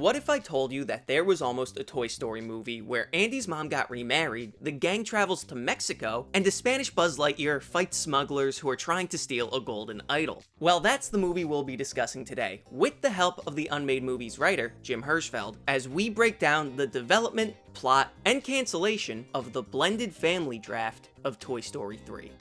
What if I told you that there was almost a Toy Story movie where Andy's mom got remarried, the gang travels to Mexico, and a Spanish Buzz Lightyear fights smugglers who are trying to steal a golden idol? Well, that's the movie we'll be discussing today, with the help of the Unmade Movies writer, Jim Herzfeld, as we break down the development, plot, and cancellation of the blended family draft of Toy Story 3.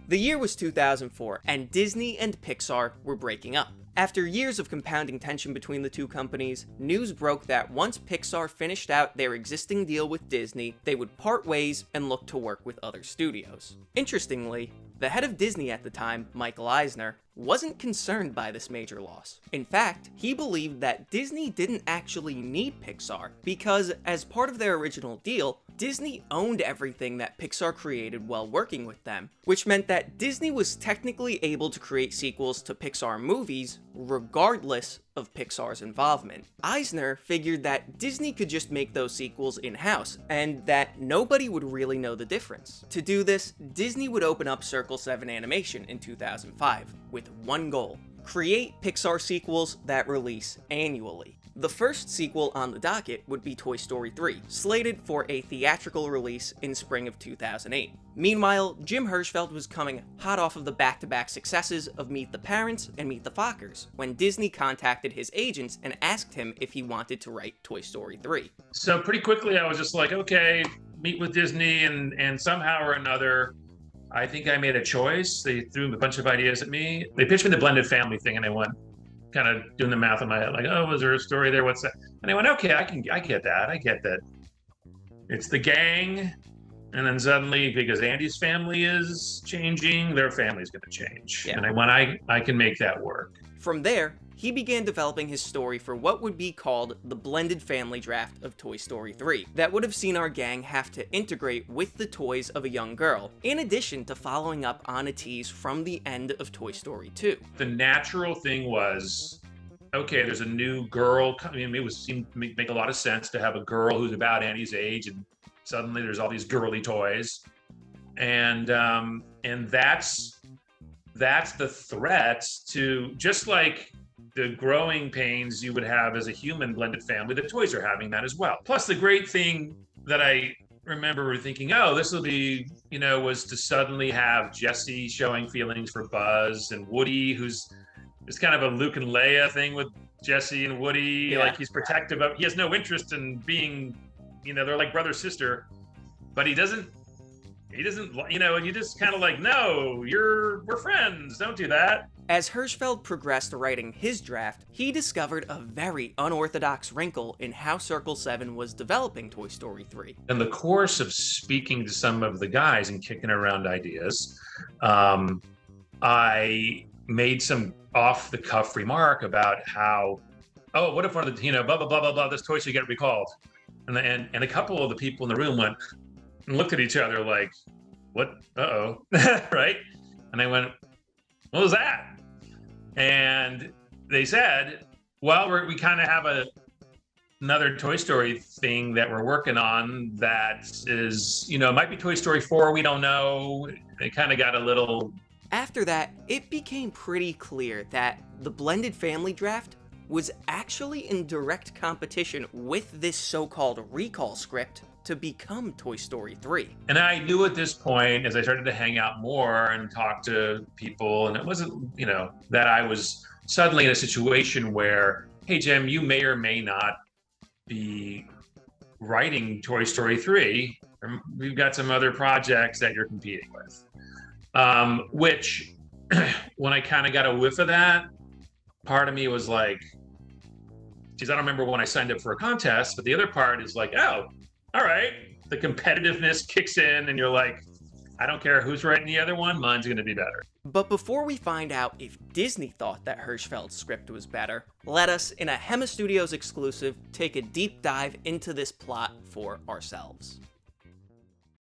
The year was 2004, and Disney and Pixar were breaking up. After years of compounding tension between the two companies, news broke that once Pixar finished out their existing deal with Disney, they would part ways and look to work with other studios. Interestingly, the head of Disney at the time, Michael Eisner, wasn't concerned by this major loss. In fact, he believed that Disney didn't actually need Pixar because, as part of their original deal, Disney owned everything that Pixar created while working with them, which meant that Disney was technically able to create sequels to Pixar movies regardless of Pixar's involvement. Eisner figured that Disney could just make those sequels in-house, and that nobody would really know the difference. To do this, Disney would open up Circle 7 Animation in 2005, with one goal: create Pixar sequels that release annually. The first sequel on the docket would be Toy Story 3, slated for a theatrical release in spring of 2008. Meanwhile, Jim Herzfeld was coming hot off of the back-to-back successes of Meet the Parents and Meet the Fockers, when Disney contacted his agents and asked him if he wanted to write Toy Story 3. So pretty quickly I was just like, okay, meet with Disney, and somehow or another, I think I made a choice. They threw a bunch of ideas at me. They pitched me the blended family thing, and I went, kind of doing the math in my head, like, oh, was there a story there? What's that? And I went, okay, I get that. It's the gang, and then suddenly, because Andy's family is changing, their family's going to change. Yeah. And I went, I can make that work. From there, he began developing his story for what would be called the blended family draft of Toy Story 3, that would have seen our gang have to integrate with the toys of a young girl, in addition to following up on a tease from the end of Toy Story 2. The natural thing was, okay, there's a new girl. I mean, it seemed to make a lot of sense to have a girl who's about Annie's age, and suddenly there's all these girly toys, and that's the threat to, just like the growing pains you would have as a human blended family, the toys are having that as well. Plus, the great thing that I remember thinking, oh, this will be, was to suddenly have Jessie showing feelings for Buzz, and Woody, who's kind of a Luke and Leia thing with Jessie and Woody. Yeah. Like, he's protective of, he has no interest in being, they're like brother, sister, but he doesn't, and you just kind of like, no, we're friends, don't do that. As Herzfeld progressed writing his draft, he discovered a very unorthodox wrinkle in how Circle 7 was developing Toy Story 3. In the course of speaking to some of the guys and kicking around ideas, I made some off-the-cuff remark about how, oh, what if one of the, blah, blah, blah, blah, blah, this toy should get recalled. And a couple of the people in the room went and looked at each other like, what? Uh-oh, right? And I went, what was that? And they said, well, we kind of have another Toy Story thing that we're working on that is, it might be Toy Story 4, we don't know. They kind of got a little... After that, it became pretty clear that the blended family draft was actually in direct competition with this so-called recall script to become Toy Story 3. And I knew at this point, as I started to hang out more and talk to people, and it wasn't, that I was suddenly in a situation where, hey, Jim, you may or may not be writing Toy Story 3. We've got some other projects that you're competing with. Which, when I kind of got a whiff of that, part of me was like, geez, I don't remember when I signed up for a contest, but the other part is like, oh, all right, the competitiveness kicks in and you're like, I don't care who's writing the other one, mine's going to be better. But before we find out if Disney thought that Herzfeld's script was better, let us, in a Hema Studios exclusive, take a deep dive into this plot for ourselves.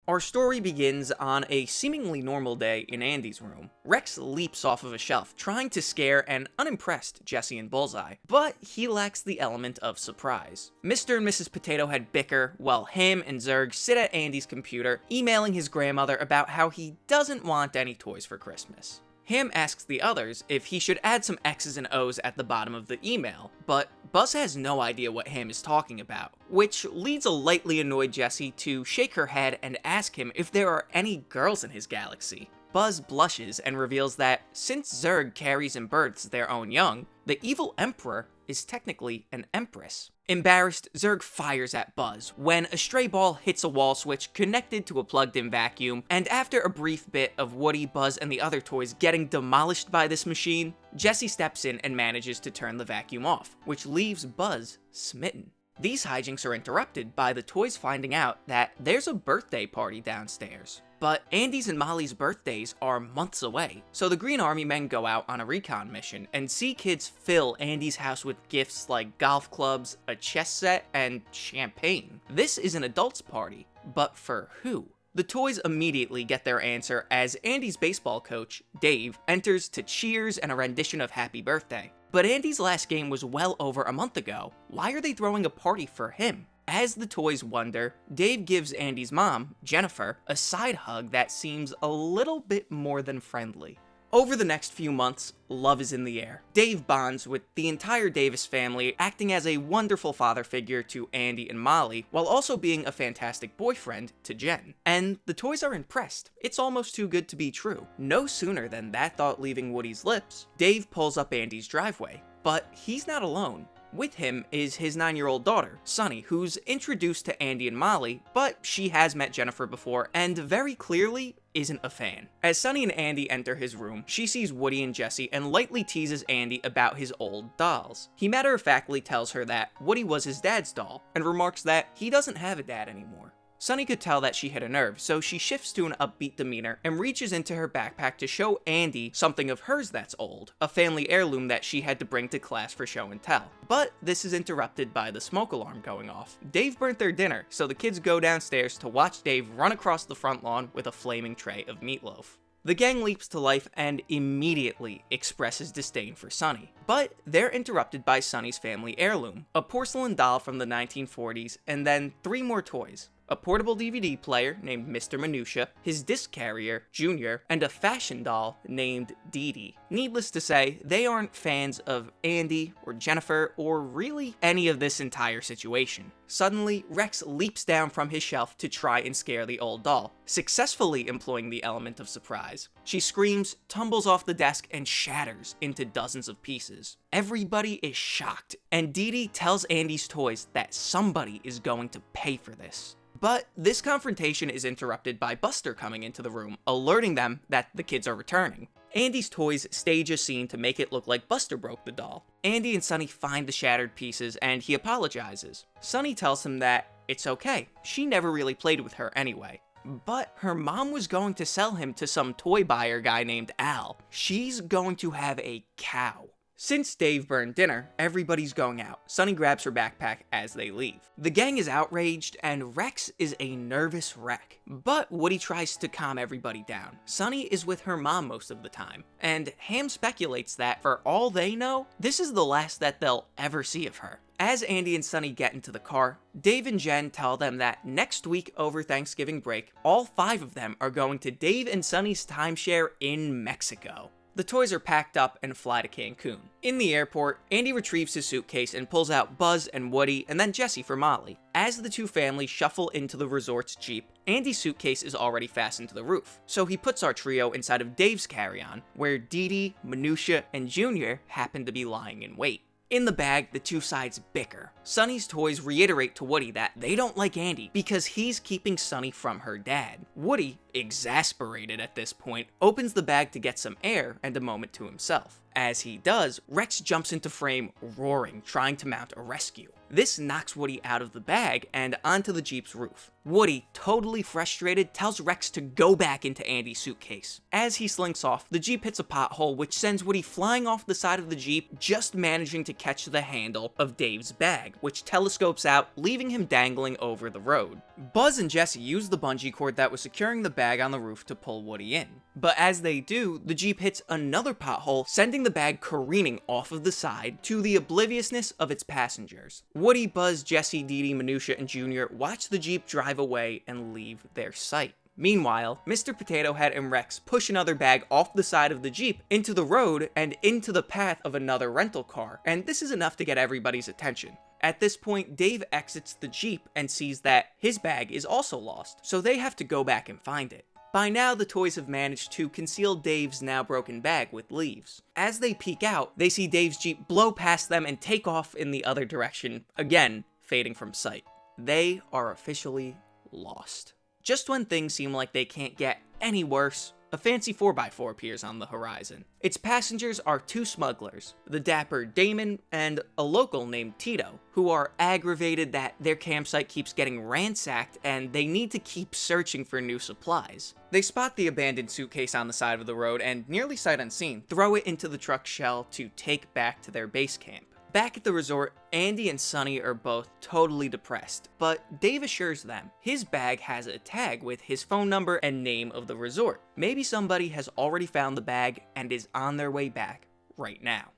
Our story begins on a seemingly normal day in Andy's room. Rex leaps off of a shelf, trying to scare an unimpressed Jessie and Bullseye, but he lacks the element of surprise. Mr. and Mrs. Potato Head bicker, while him and Zurg sit at Andy's computer, emailing his grandmother about how he doesn't want any toys for Christmas. Ham asks the others if he should add some X's and O's at the bottom of the email, but Buzz has no idea what Ham is talking about, which leads a lightly annoyed Jessie to shake her head and ask him if there are any girls in his galaxy. Buzz blushes and reveals that since Zurg carries and births their own young, the evil Emperor is technically an Empress. Embarrassed, Zurg fires at Buzz when a stray ball hits a wall switch connected to a plugged-in vacuum, and after a brief bit of Woody, Buzz, and the other toys getting demolished by this machine, Jessie steps in and manages to turn the vacuum off, which leaves Buzz smitten. These hijinks are interrupted by the toys finding out that there's a birthday party downstairs. But Andy's and Molly's birthdays are months away, so the Green Army men go out on a recon mission and see kids fill Andy's house with gifts like golf clubs, a chess set, and champagne. This is an adults party, but for who? The toys immediately get their answer as Andy's baseball coach, Dave, enters to cheers and a rendition of Happy Birthday. But Andy's last game was well over a month ago. Why are they throwing a party for him? As the toys wonder, Dave gives Andy's mom, Jennifer, a side hug that seems a little bit more than friendly. Over the next few months, love is in the air. Dave bonds with the entire Davis family, acting as a wonderful father figure to Andy and Molly, while also being a fantastic boyfriend to Jen. And the toys are impressed. It's almost too good to be true. No sooner than that thought leaving Woody's lips, Dave pulls up Andy's driveway. But he's not alone. With him is his 9-year-old daughter, Sunny, who's introduced to Andy and Molly, but she has met Jennifer before and very clearly isn't a fan. As Sunny and Andy enter his room, she sees Woody and Jessie and lightly teases Andy about his old dolls. He matter-of-factly tells her that Woody was his dad's doll, and remarks that he doesn't have a dad anymore. Sunny could tell that she hit a nerve, so she shifts to an upbeat demeanor and reaches into her backpack to show Andy something of hers that's old, a family heirloom that she had to bring to class for show and tell. But this is interrupted by the smoke alarm going off. Dave burnt their dinner, so the kids go downstairs to watch Dave run across the front lawn with a flaming tray of meatloaf. The gang leaps to life and immediately expresses disdain for Sunny. But they're interrupted by Sunny's family heirloom, a porcelain doll from the 1940s, and then 3 more toys. A portable DVD player named Mr. Minutia, his disc carrier, Junior, and a fashion doll named Dee Dee. Needless to say, they aren't fans of Andy or Jennifer or really any of this entire situation. Suddenly, Rex leaps down from his shelf to try and scare the old doll, successfully employing the element of surprise. She screams, tumbles off the desk, and shatters into dozens of pieces. Everybody is shocked, and Dee Dee tells Andy's toys that somebody is going to pay for this. But this confrontation is interrupted by Buster coming into the room, alerting them that the kids are returning. Andy's toys stage a scene to make it look like Buster broke the doll. Andy and Sunny find the shattered pieces and he apologizes. Sunny tells him that it's okay, she never really played with her anyway. But her mom was going to sell him to some toy buyer guy named Al. She's going to have a cow. Since Dave burned dinner, everybody's going out. Sunny grabs her backpack as they leave. The gang is outraged, and Rex is a nervous wreck. But Woody tries to calm everybody down. Sunny is with her mom most of the time, and Ham speculates that, for all they know, this is the last that they'll ever see of her. As Andy and Sunny get into the car, Dave and Jen tell them that next week over Thanksgiving break, all 5 of them are going to Dave and Sunny's timeshare in Mexico. The toys are packed up and fly to Cancun. In the airport, Andy retrieves his suitcase and pulls out Buzz and Woody and then Jessie for Molly. As the 2 families shuffle into the resort's Jeep, Andy's suitcase is already fastened to the roof, so he puts our trio inside of Dave's carry-on, where Dee Dee, Minutia, and Junior happen to be lying in wait. In the bag, the 2 sides bicker. Sunny's toys reiterate to Woody that they don't like Andy because he's keeping Sunny from her dad. Woody, exasperated at this point, opens the bag to get some air and a moment to himself. As he does, Rex jumps into frame, roaring, trying to mount a rescue. This knocks Woody out of the bag and onto the Jeep's roof. Woody, totally frustrated, tells Rex to go back into Andy's suitcase. As he slinks off, the Jeep hits a pothole which sends Woody flying off the side of the Jeep, just managing to catch the handle of Dave's bag, which telescopes out, leaving him dangling over the road. Buzz and Jessie use the bungee cord that was securing the bag on the roof to pull Woody in. But as they do, the Jeep hits another pothole, sending the bag careening off of the side to the obliviousness of its passengers. Woody, Buzz, Jessie, Dee Dee, Minutia, and Junior watch the Jeep drive away and leave their sight. Meanwhile, Mr. Potato Head and Rex push another bag off the side of the Jeep into the road and into the path of another rental car, and this is enough to get everybody's attention. At this point, Dave exits the Jeep and sees that his bag is also lost, so they have to go back and find it. By now, the toys have managed to conceal Dave's now broken bag with leaves. As they peek out, they see Dave's Jeep blow past them and take off in the other direction, again, fading from sight. They are officially lost. Just when things seem like they can't get any worse, a fancy 4x4 appears on the horizon. Its passengers are two smugglers, the dapper Damon and a local named Tito, who are aggravated that their campsite keeps getting ransacked and they need to keep searching for new supplies. They spot the abandoned suitcase on the side of the road and, nearly sight unseen, throw it into the truck's shell to take back to their base camp. Back at the resort, Andy and Sunny are both totally depressed, but Dave assures them his bag has a tag with his phone number and name of the resort. Maybe somebody has already found the bag and is on their way back right now.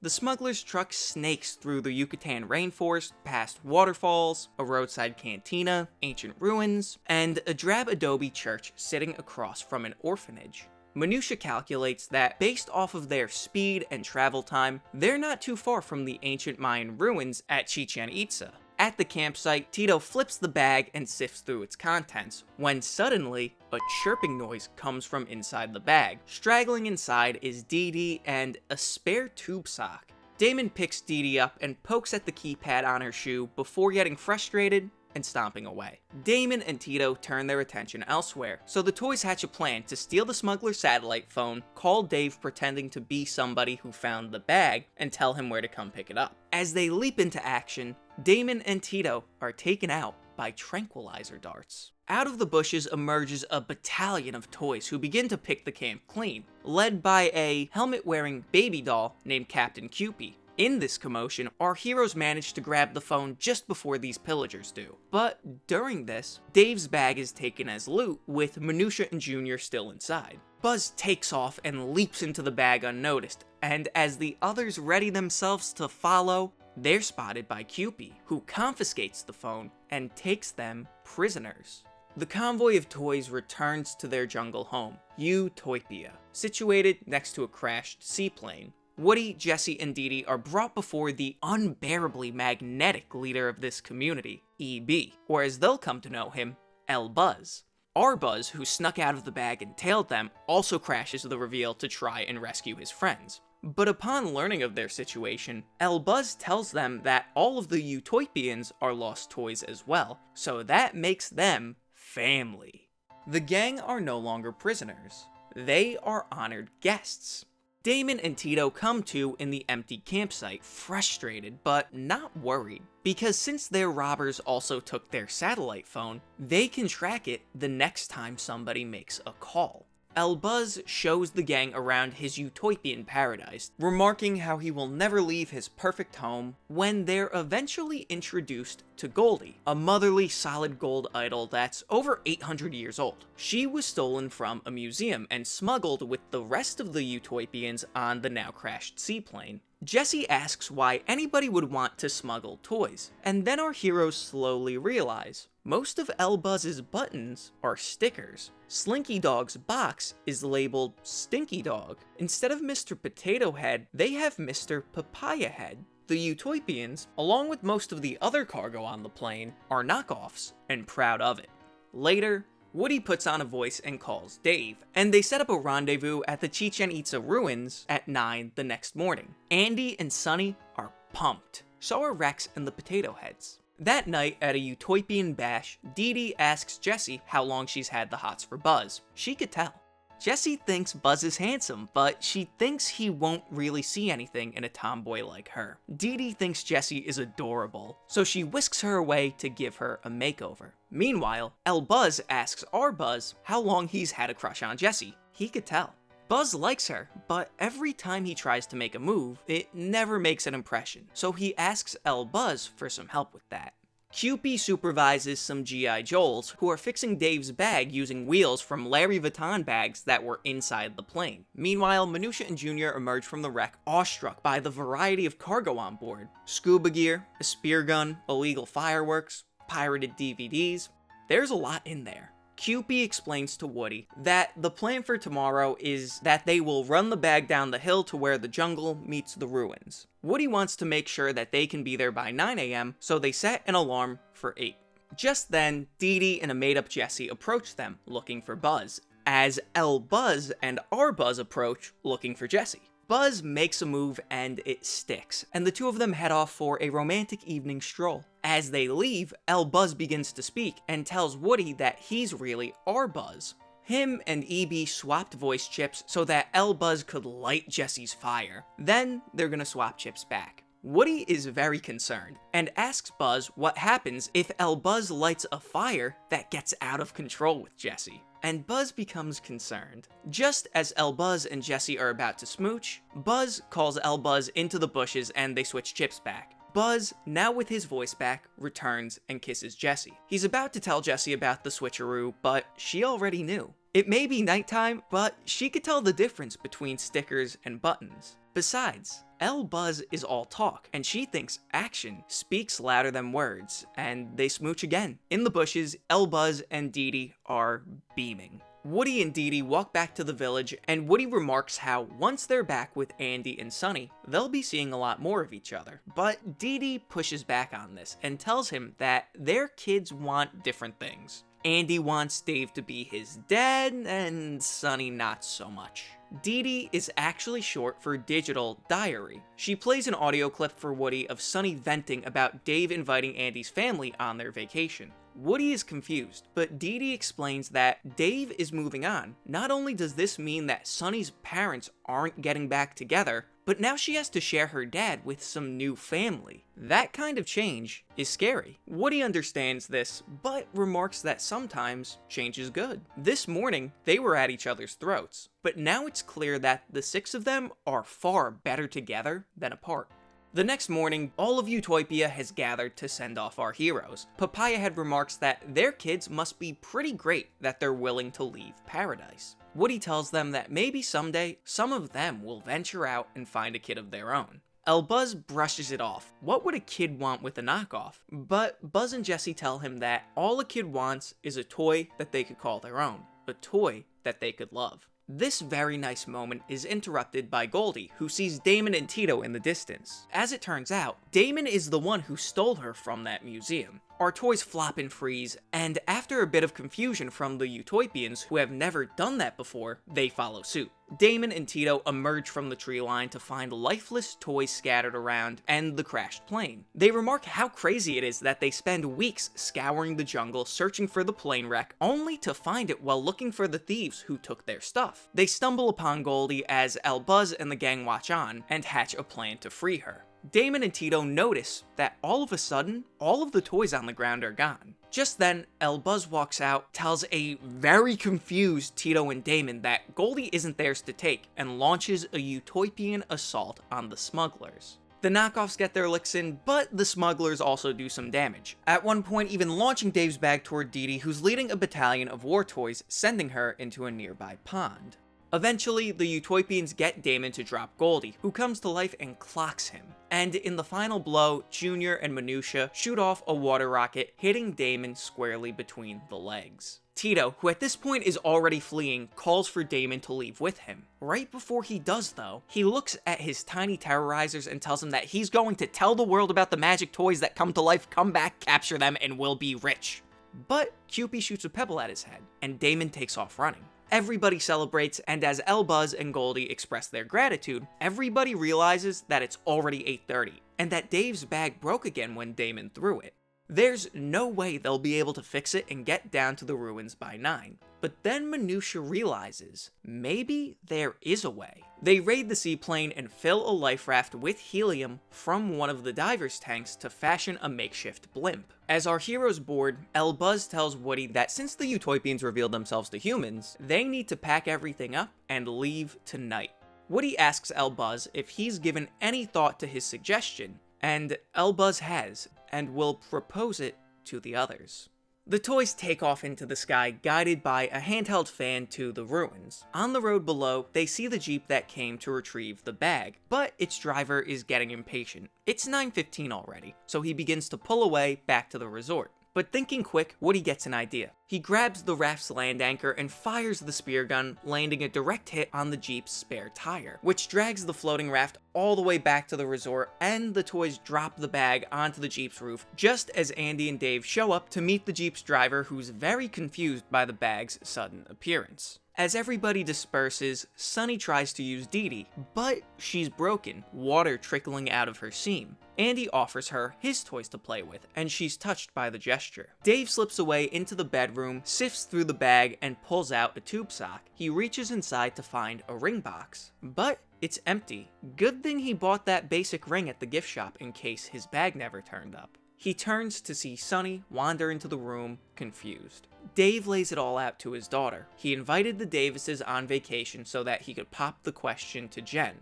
The smuggler's truck snakes through the Yucatan rainforest, past waterfalls, a roadside cantina, ancient ruins, and a drab adobe church sitting across from an orphanage. Minutia calculates that, based off of their speed and travel time, they're not too far from the ancient Mayan ruins at Chichen Itza. At the campsite, Tito flips the bag and sifts through its contents, when suddenly, a chirping noise comes from inside the bag. Straggling inside is Dee Dee and a spare tube sock. Damon picks Dee Dee up and pokes at the keypad on her shoe before getting frustrated and stomping away. Damon and Tito turn their attention elsewhere, so the toys hatch a plan to steal the smuggler's satellite phone, call Dave pretending to be somebody who found the bag, and tell him where to come pick it up. As they leap into action, Damon and Tito are taken out by tranquilizer darts. Out of the bushes emerges a battalion of toys who begin to pick the camp clean, led by a helmet-wearing baby doll named Captain Cupid. In this commotion, our heroes manage to grab the phone just before these pillagers do. But during this, Dave's bag is taken as loot, with Minutia and Junior still inside. Buzz takes off and leaps into the bag unnoticed, and as the others ready themselves to follow, they're spotted by Cupid, who confiscates the phone and takes them prisoners. The convoy of toys returns to their jungle home, Utopia, situated next to a crashed seaplane. Woody, Jessie, and Dee Dee are brought before the unbearably magnetic leader of this community, EB, or as they'll come to know him, El Buzz. Our Buzz, who snuck out of the bag and tailed them, also crashes the reveal to try and rescue his friends. But upon learning of their situation, El Buzz tells them that all of the Utopians are lost toys as well, so that makes them family. The gang are no longer prisoners. They are honored guests. Damon and Tito come to in the empty campsite, frustrated but not worried, because since their robbers also took their satellite phone, they can track it the next time somebody makes a call. El Buzz shows the gang around his utopian paradise, remarking how he will never leave his perfect home, when they're eventually introduced to Goldie, a motherly solid gold idol that's over 800 years old. She was stolen from a museum and smuggled with the rest of the Utopians on the now crashed seaplane. Jessie asks why anybody would want to smuggle toys, and then our heroes slowly realize most of El Buzz's buttons are stickers. Slinky Dog's box is labeled Stinky Dog. Instead of Mr. Potato Head, they have Mr. Papaya Head. The Utopians, along with most of the other cargo on the plane, are knockoffs, and proud of it. Later, Woody puts on a voice and calls Dave, and they set up a rendezvous at the Chichen Itza ruins at 9 the next morning. Andy and Sunny are pumped. So are Rex and the Potato Heads. That night, at a Utopian bash, Dee Dee asks Jessie how long she's had the hots for Buzz. She could tell. Jessie thinks Buzz is handsome, but she thinks he won't really see anything in a tomboy like her. Dee Dee thinks Jessie is adorable, so she whisks her away to give her a makeover. Meanwhile, El Buzz asks our Buzz how long he's had a crush on Jessie. He could tell. Buzz likes her, but every time he tries to make a move, it never makes an impression, so he asks El Buzz for some help with that. Cupid supervises some G.I. Joes who are fixing Dave's bag using wheels from Larry Vuitton bags that were inside the plane. Meanwhile, Minutia and Junior emerge from the wreck awestruck by the variety of cargo on board. Scuba gear, a spear gun, illegal fireworks, pirated DVDs. There's a lot in there. Cupid explains to Woody that the plan for tomorrow is that they will run the bag down the hill to where the jungle meets the ruins. Woody wants to make sure that they can be there by 9 a.m., so they set an alarm for 8. Just then, Dee Dee and a made-up Jessie approach them, looking for Buzz, as L Buzz and R Buzz approach, looking for Jessie. Buzz makes a move and it sticks, and the two of them head off for a romantic evening stroll. As they leave, L Buzz begins to speak and tells Woody that he's really R Buzz. Him and EB swapped voice chips so that L Buzz could light Jessie's fire. Then they're gonna swap chips back. Woody is very concerned and asks Buzz what happens if L Buzz lights a fire that gets out of control with Jessie. And Buzz becomes concerned. Just as L Buzz and Jessie are about to smooch, Buzz calls L Buzz into the bushes and they switch chips back. Buzz, now with his voice back, returns and kisses Jessie. He's about to tell Jessie about the switcheroo, but she already knew. It may be nighttime, but she could tell the difference between stickers and buttons. Besides, L Buzz is all talk, and she thinks action speaks louder than words, and they smooch again. In the bushes, L Buzz and Dee Dee are beaming. Woody and Dee Dee walk back to the village, and Woody remarks how once they're back with Andy and Sunny, they'll be seeing a lot more of each other. But Dee Dee pushes back on this and tells him that their kids want different things. Andy wants Dave to be his dad, and Sunny not so much. Dee Dee is actually short for Digital Diary. She plays an audio clip for Woody of Sunny venting about Dave inviting Andy's family on their vacation. Woody is confused, but Dee Dee explains that Dave is moving on. Not only does this mean that Sunny's parents aren't getting back together, but now she has to share her dad with some new family. That kind of change is scary. Woody understands this, but remarks that sometimes change is good. This morning, they were at each other's throats, but now it's clear that the 6 of them are far better together than apart. The next morning, all of Utopia has gathered to send off our heroes. Papaya Head remarks that their kids must be pretty great that they're willing to leave paradise. Woody tells them that maybe someday, some of them will venture out and find a kid of their own. L Buzz brushes it off. What would a kid want with a knockoff? But Buzz and Jessie tell him that all a kid wants is a toy that they could call their own. A toy that they could love. This very nice moment is interrupted by Goldie, who sees Damon and Tito in the distance. As it turns out, Damon is the one who stole her from that museum. Our toys flop and freeze, and after a bit of confusion from the Utopians who have never done that before, they follow suit. Damon and Tito emerge from the tree line to find lifeless toys scattered around and the crashed plane. They remark how crazy it is that they spend weeks scouring the jungle searching for the plane wreck, only to find it while looking for the thieves who took their stuff. They stumble upon Goldie as L Buzz and the gang watch on and hatch a plan to free her. Damon and Tito notice that all of a sudden, all of the toys on the ground are gone. Just then, L Buzz walks out, tells a very confused Tito and Damon that Goldie isn't theirs to take, and launches a utopian assault on the smugglers. The knockoffs get their licks in, but the smugglers also do some damage. At one point, even launching Dave's bag toward Dee Dee, who's leading a battalion of war toys, sending her into a nearby pond. Eventually, the Utopians get Damon to drop Goldie, who comes to life and clocks him. And in the final blow, Junior and Minutia shoot off a water rocket, hitting Damon squarely between the legs. Tito, who at this point is already fleeing, calls for Damon to leave with him. Right before he does though, he looks at his tiny terrorizers and tells them that he's going to tell the world about the magic toys that come to life, come back, capture them, and we'll be rich. But Cupid shoots a pebble at his head, and Damon takes off running. Everybody celebrates, and as L Buzz and Goldie express their gratitude, everybody realizes that it's already 8:30, and that Dave's bag broke again when Damon threw it. There's no way they'll be able to fix it and get down to the ruins by 9. But then Minutia realizes, maybe there is a way. They raid the seaplane and fill a life raft with helium from one of the diver's tanks to fashion a makeshift blimp. As our heroes board, L Buzz tells Woody that since the Utopians revealed themselves to humans, they need to pack everything up and leave tonight. Woody asks L Buzz if he's given any thought to his suggestion, and L Buzz has, and will propose it to the others. The toys take off into the sky, guided by a handheld fan to the ruins. On the road below, they see the jeep that came to retrieve the bag, but its driver is getting impatient. It's 9:15 already, so he begins to pull away back to the resort. But thinking quick, Woody gets an idea. He grabs the raft's land anchor and fires the spear gun, landing a direct hit on the Jeep's spare tire, which drags the floating raft all the way back to the resort, and the toys drop the bag onto the Jeep's roof just as Andy and Dave show up to meet the Jeep's driver, who's very confused by the bag's sudden appearance. As everybody disperses, Sunny tries to use Dee Dee, but she's broken, water trickling out of her seam. Andy offers her his toys to play with, and she's touched by the gesture. Dave slips away into the bedroom, sifts through the bag, and pulls out a tube sock. He reaches inside to find a ring box, but it's empty. Good thing he bought that basic ring at the gift shop in case his bag never turned up. He turns to see Sunny wander into the room, confused. Dave lays it all out to his daughter. He invited the Davises on vacation so that he could pop the question to Jen.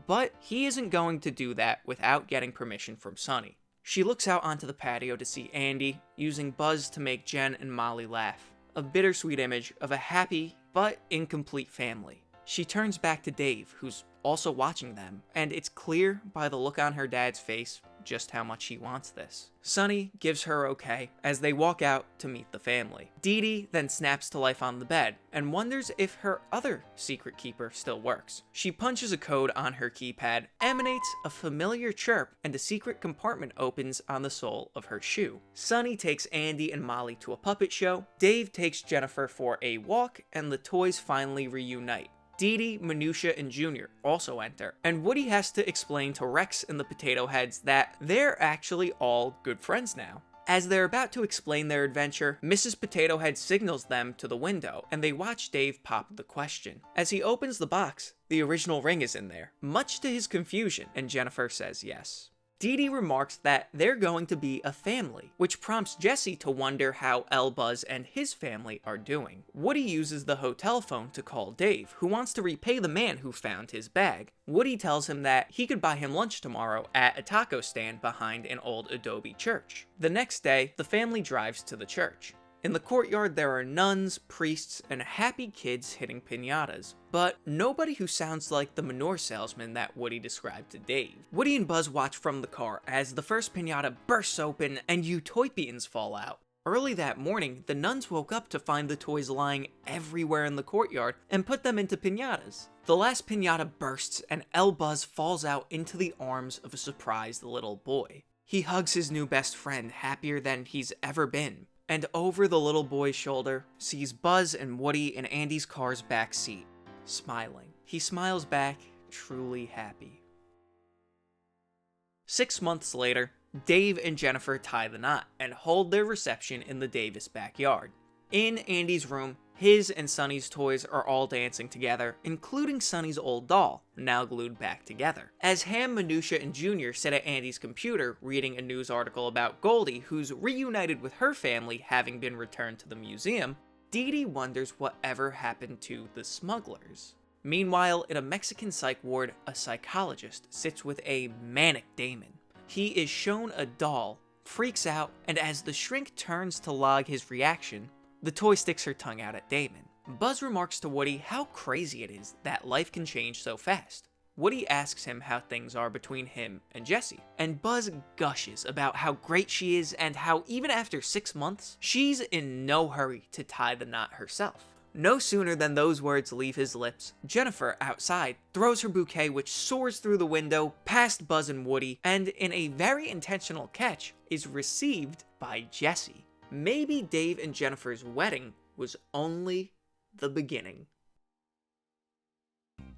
But he isn't going to do that without getting permission from Sunny. She looks out onto the patio to see Andy, using Buzz to make Jen and Molly laugh. A bittersweet image of a happy but incomplete family. She turns back to Dave, who's also watching them, and it's clear by the look on her dad's face just how much he wants this. Sunny gives her okay as they walk out to meet the family. Dee Dee then snaps to life on the bed and wonders if her other secret keeper still works. She punches a code on her keypad, emanates a familiar chirp, and a secret compartment opens on the sole of her shoe. Sunny takes Andy and Molly to a puppet show. Dave takes Jennifer for a walk, and the toys finally reunite. Dee Dee, Minutia, and Junior also enter, and Woody has to explain to Rex and the Potato Heads that they're actually all good friends now. As they're about to explain their adventure, Mrs. Potato Head signals them to the window, and they watch Dave pop the question. As he opens the box, the original ring is in there, much to his confusion, and Jennifer says yes. Dee Dee remarks that they're going to be a family, which prompts Jessie to wonder how Buzz and his family are doing. Woody uses the hotel phone to call Dave, who wants to repay the man who found his bag. Woody tells him that he could buy him lunch tomorrow at a taco stand behind an old adobe church. The next day, the family drives to the church. In the courtyard, there are nuns, priests, and happy kids hitting piñatas, but nobody who sounds like the manure salesman that Woody described to Dave. Woody and Buzz watch from the car as the first piñata bursts open and Utopians fall out. Early that morning, the nuns woke up to find the toys lying everywhere in the courtyard and put them into piñatas. The last piñata bursts and Buzz falls out into the arms of a surprised little boy. He hugs his new best friend, happier than he's ever been, and over the little boy's shoulder sees Buzz and Woody in Andy's car's back seat, smiling. He smiles back, truly happy. 6 months later, Dave and Jennifer tie the knot and hold their reception in the Davis backyard. In Andy's room, his and Sunny's toys are all dancing together, including Sunny's old doll, now glued back together. As Ham, Minutia, and Junior sit at Andy's computer reading a news article about Goldie, who's reunited with her family having been returned to the museum, Dee Dee wonders whatever happened to the smugglers. Meanwhile, in a Mexican psych ward, a psychologist sits with a manic Damon. He is shown a doll, freaks out, and as the shrink turns to log his reaction, the toy sticks her tongue out at Damon. Buzz remarks to Woody how crazy it is that life can change so fast. Woody asks him how things are between him and Jessie, and Buzz gushes about how great she is and how even after 6 months, she's in no hurry to tie the knot herself. No sooner than those words leave his lips, Jennifer, outside, throws her bouquet, which soars through the window past Buzz and Woody, and in a very intentional catch, is received by Jessie. Maybe Dave and Jennifer's wedding was only the beginning.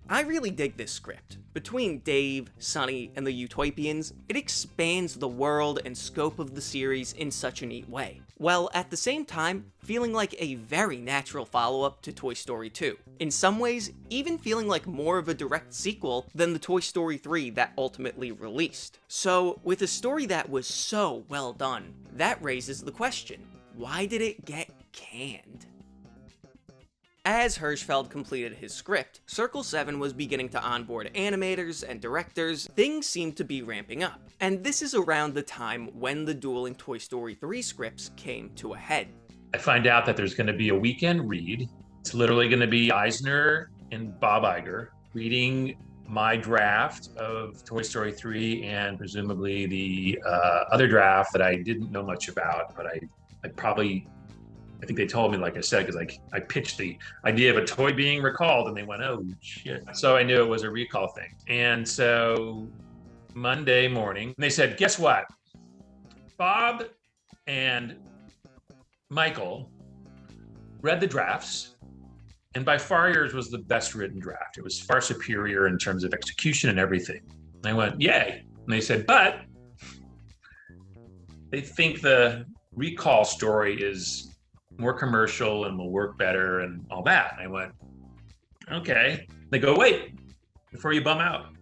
I really dig this script. Between Dave, Sunny, and the Utopians, it expands the world and scope of the series in such a neat way, while at the same time feeling like a very natural follow-up to Toy Story 2. In some ways, even feeling like more of a direct sequel than the Toy Story 3 that ultimately released. So, with a story that was so well done, that raises the question, why did it get canned? As Herzfeld completed his script, Circle 7 was beginning to onboard animators and directors. Things seemed to be ramping up, and this is around the time when the dueling Toy Story 3 scripts came to a head. I find out that there's going to be a weekend read. It's literally going to be Eisner and Bob Iger reading my draft of Toy Story 3 and presumably the other draft that I didn't know much about, but I I think they told me, like I said, because I pitched the idea of a toy being recalled, and they went, "Oh shit!" So I knew it was a recall thing. And so Monday morning, they said, "Guess what? Bob and Michael read the drafts, and by far yours was the best written draft. It was far superior in terms of execution and everything." And I went, "Yay!" And they said, "But they think the recall story is more commercial and will work better and all that." And I went, "Okay." They go, "Wait, before you bum out.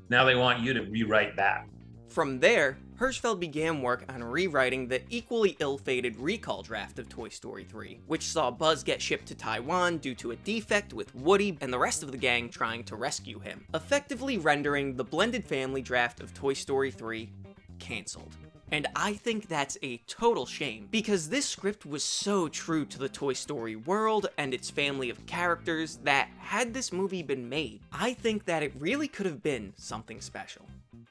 Now they want you to rewrite that." From there, Herzfeld began work on rewriting the equally ill-fated recall draft of Toy Story 3, which saw Buzz get shipped to Taiwan due to a defect with Woody and the rest of the gang trying to rescue him, effectively rendering the blended family draft of Toy Story 3 cancelled. And I think that's a total shame, because this script was so true to the Toy Story world and its family of characters that had this movie been made, I think that it really could have been something special.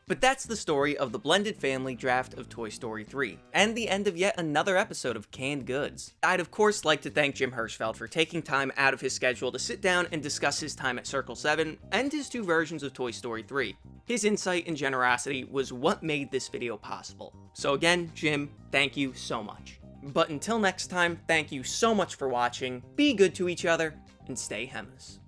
But that's the story of the blended family draft of Toy Story 3, and the end of yet another episode of Canned Goods. I'd of course like to thank Jim Herzfeld for taking time out of his schedule to sit down and discuss his time at Circle 7 and his two versions of Toy Story 3. His insight and generosity was what made this video possible. So again, Jim, thank you so much. But until next time, thank you so much for watching, be good to each other, and stay Hemis.